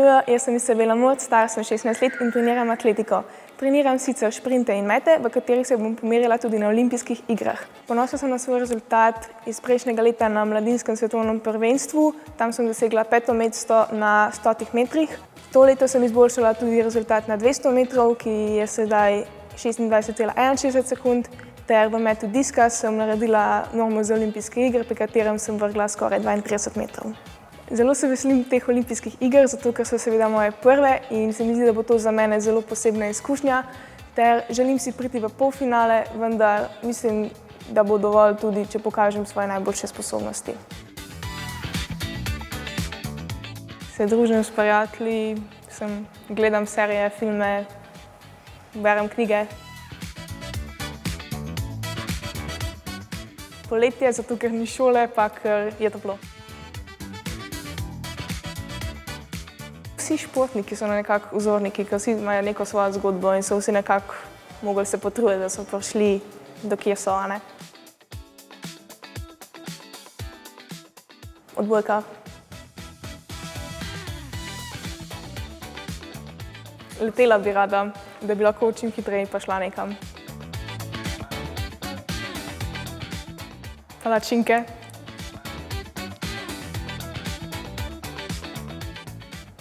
Živijo, jaz sem Isabela Murc, stara sem 16 let in treniram atletiko. Treniram sicer šprinte in mete, v katerih se bom pomerila tudi na olimpijskih igrah. Ponosna sem na svoj rezultat iz prejšnjega leta na mladinskem svetovnem prvenstvu. Tam sem dosegla 5. mesto na 100 metrih. To leto sem izboljšala tudi rezultat na 200 metrov, ki je sedaj 26,61 sekund, ter v metu diska sem naredila normo za olimpijske igre, pri katerem sem vrgla skoraj 32 metrov. Zelo se veselim teh olimpijskih iger, zato ker so seveda moje prve in se mi zdi, da bo to za mene zelo posebna izkušnja, ter želim si priti v polfinale, vendar mislim, da bo dovolj tudi, če pokažem svoje najboljše sposobnosti. Se družim s prijatelji, gledam serije, filme, berem knjige. Poletje, zato ker ni šole, pa ker je toplo. Vsi športniki so nekako vzorniki, ker vsi imajo neko svojo zgodbo in so vsi nekako mogli se potruditi, da so prišli do kje so, a ne? Odbojka. Letela bi rada, da bi lahko čim hitreje prišla nekam. Palačinke.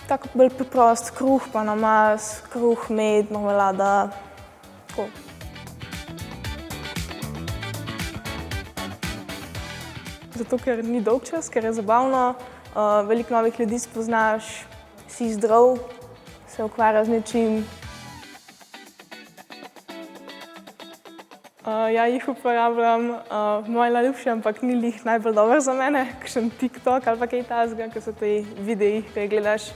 Tako bolj preprost kruh, pa namaz, kruh, med, marmelada, tako. Zato, ker ni dolgčas, ker je zabavno, veliko novih ljudi spoznaš, si zdrav, se ukvarjaš z nečim. Ja, jih uporabljam, moj najljubši, ampak ni glih najbolj dober za mene, kakšen TikTok ali pa kaj takega, ko so ti videi, ki jih gledaš,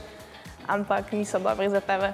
ampak niso dobri za tebe.